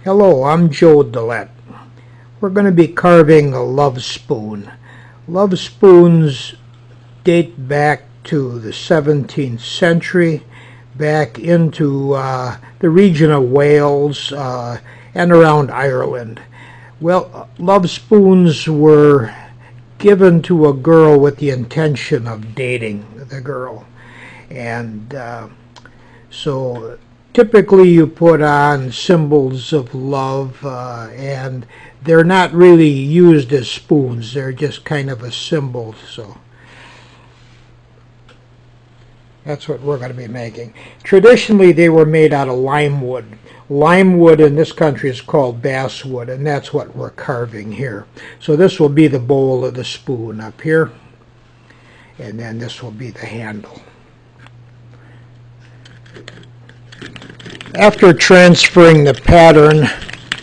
Hello, I'm Joe Dillette. We're going to be carving a love spoon. Love spoons date back to the 17th century, back into the region of Wales and around Ireland. Well, love spoons were given to a girl with the intention of dating the girl. And so typically you put on symbols of love, and they're not really used as spoons. They're just kind of a symbol. So that's what we're going to be making. Traditionally, they were made out of lime wood. Lime wood in this country is called basswood, and that's what we're carving here. So this will be the bowl of the spoon up here, and then this will be the handle. After transferring the pattern,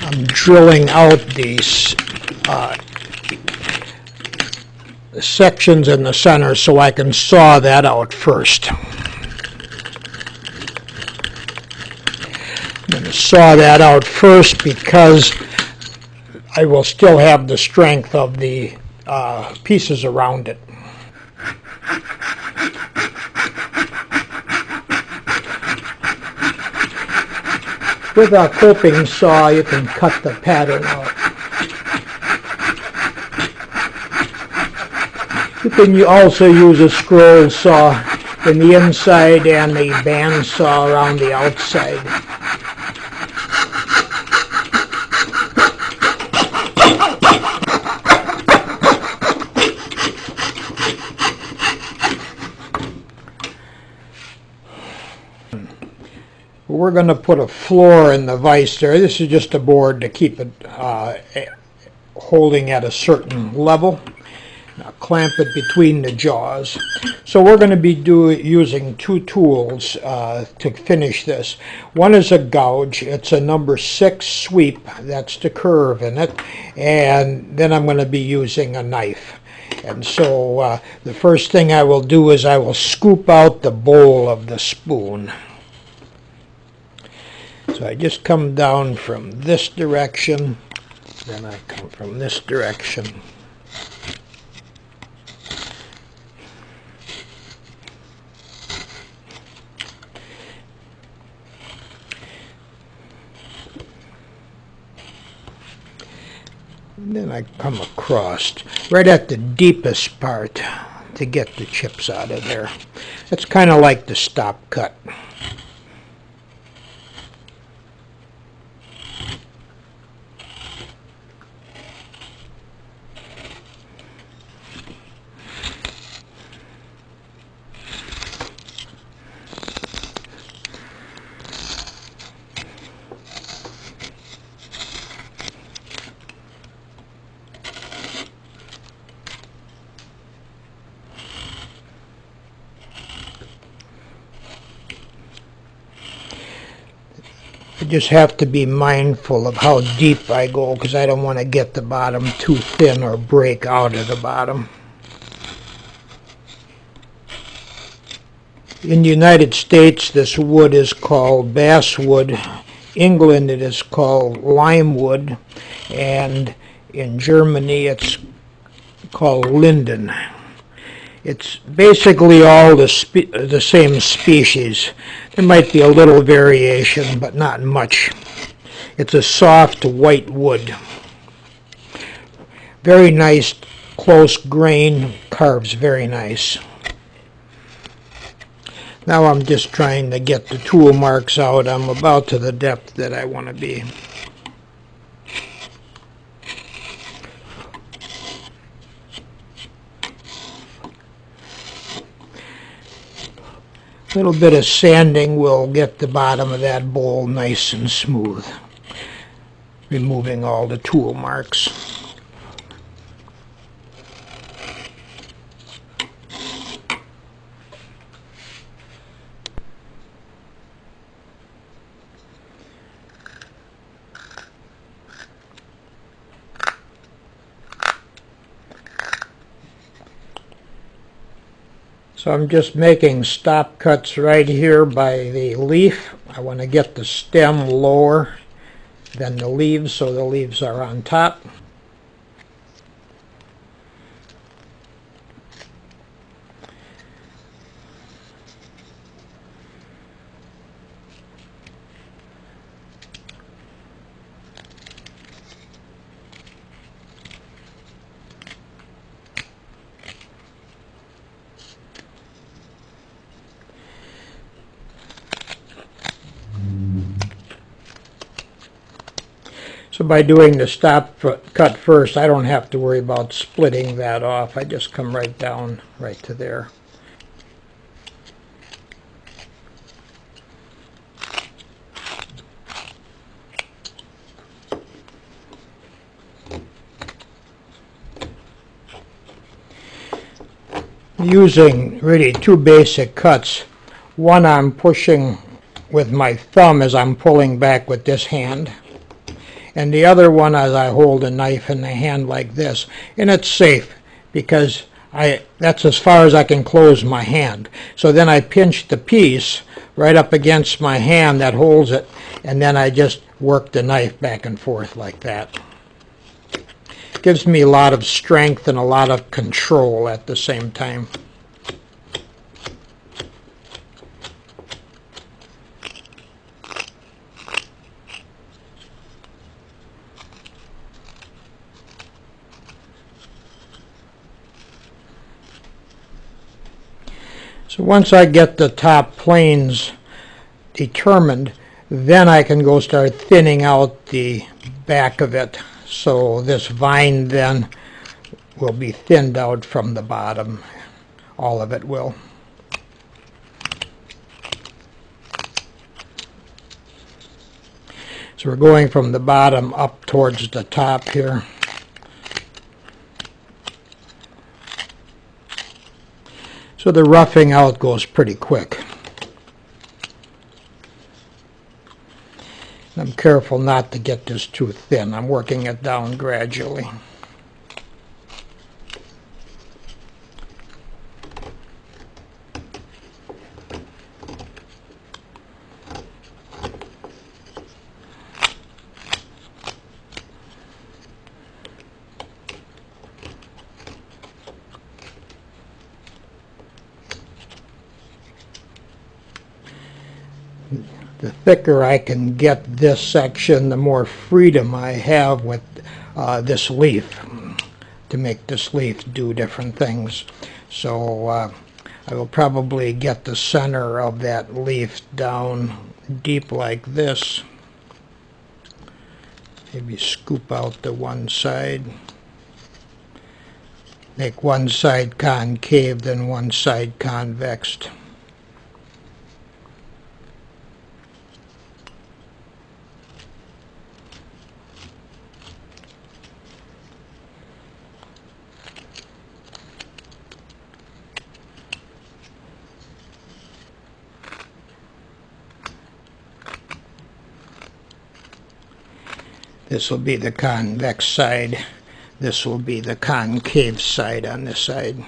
I'm drilling out these sections in the center so I can saw that out first. I'm going to saw that out first because I will still have the strength of the pieces around it. With a coping saw, you can cut the pattern out. You can also use a scroll saw in the inside and a band saw around the outside. We're going to put a floor in the vise there. This is just a board to keep it holding at a certain level. Now clamp it between the jaws. So we're going to be using two tools to finish this. One is a gouge. It's a number 6 sweep. That's the curve in it. And then I'm going to be using a knife. And so the first thing I will do is I will scoop out the bowl of the spoon. So I just come down from this direction, then I come from this direction. And then I come across right at the deepest part to get the chips out of there. It's kind of like the stop cut. I just have to be mindful of how deep I go because I don't want to get the bottom too thin or break out of the bottom. In the United States, this wood is called basswood. England, it is called lime wood. And in Germany, it's called linden. It's basically all the same species. There might be a little variation, but not much. It's a soft white wood. Very nice, close grain, carves very nice. Now I'm just trying to get the tool marks out. I'm about to the depth that I want to be. A little bit of sanding will get the bottom of that bowl nice and smooth, removing all the tool marks. So I'm just making stop cuts right here by the leaf. I want to get the stem lower than the leaves, so the leaves are on top. So by doing the stop cut first, I don't have to worry about splitting that off. I just come right down right to there. Using really two basic cuts. One I'm pushing with my thumb as I'm pulling back with this hand, and the other one as I hold a knife in the hand like this. And it's safe because that's as far as I can close my hand. So then I pinch the piece right up against my hand that holds it, and then I just work the knife back and forth like that. Gives me a lot of strength and a lot of control at the same time. So once I get the top planes determined, then I can go start thinning out the back of it. So this vine then will be thinned out from the bottom. All of it will. So we're going from the bottom up towards the top here. So the roughing out goes pretty quick. I'm careful not to get this too thin. I'm working it down gradually. The thicker I can get this section, the more freedom I have with this leaf to make this leaf do different things. So I will probably get the center of that leaf down deep like this. Maybe scoop out the one side. Make one side concave, then one side convexed. This will be the convex side. This will be the concave side on this side.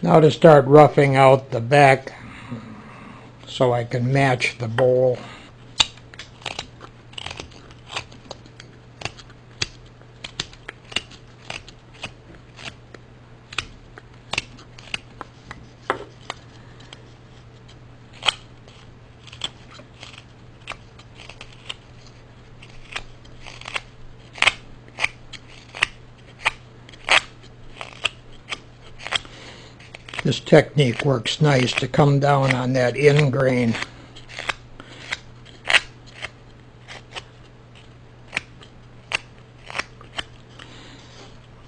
Now to start roughing out the back so I can match the bowl. This technique works nice to come down on that in grain.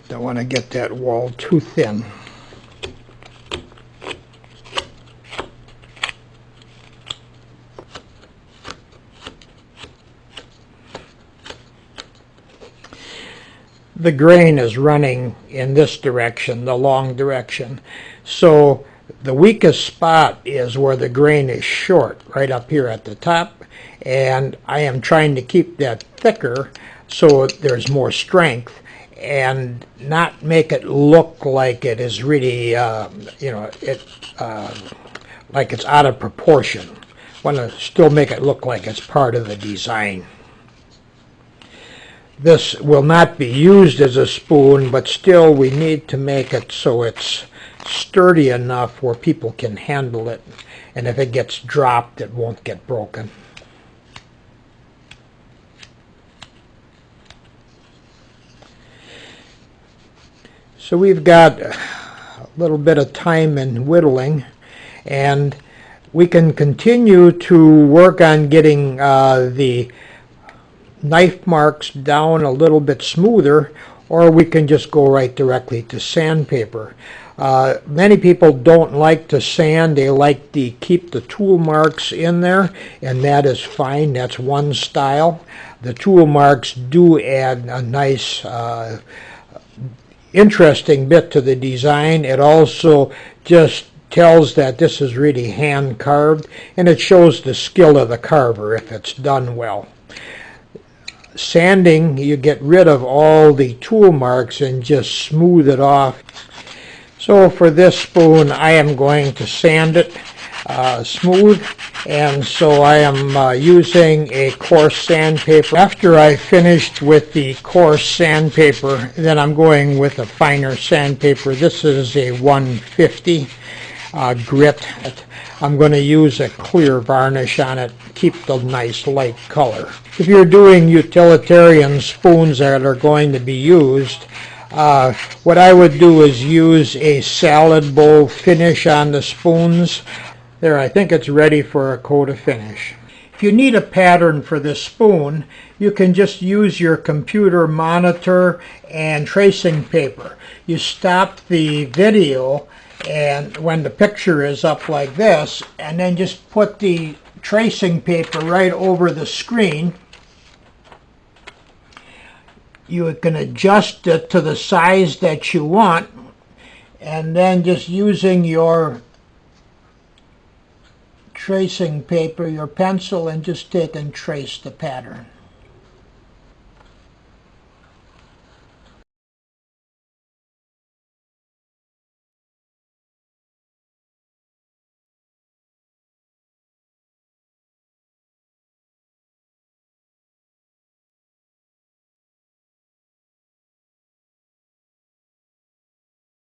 Don't want to get that wall too thin. The grain is running in this direction, the long direction. So the weakest spot is where the grain is short, right up here at the top. And I am trying to keep that thicker so there's more strength and not make it look like it is really, like it's out of proportion. Want to still make it look like it's part of the design. This will not be used as a spoon, but still we need to make it so it's sturdy enough where people can handle it, and if it gets dropped it won't get broken. So we've got a little bit of time in whittling, and we can continue to work on getting the knife marks down a little bit smoother, or we can just go right directly to sandpaper. Many people don't like to sand, they like to keep the tool marks in there, and that is fine. That's one style. The tool marks do add a nice interesting bit to the design. It also just tells that this is really hand carved, and it shows the skill of the carver if it's done well. Sanding, you get rid of all the tool marks and just smooth it off. So for this spoon I am going to sand it smooth, and so I am using a coarse sandpaper. After I finished with the coarse sandpaper, then I'm going with a finer sandpaper. This is a 150 grit. I'm going to use a clear varnish on it, keep the nice light color. If you're doing utilitarian spoons that are going to be used, what I would do is use a salad bowl finish on the spoons. There, I think it's ready for a coat of finish. If you need a pattern for this spoon, you can just use your computer monitor and tracing paper. You stop the video and when the picture is up like this, and then just put the tracing paper right over the screen. You can adjust it to the size that you want, and then just using your tracing paper, your pencil, and just take and trace the pattern.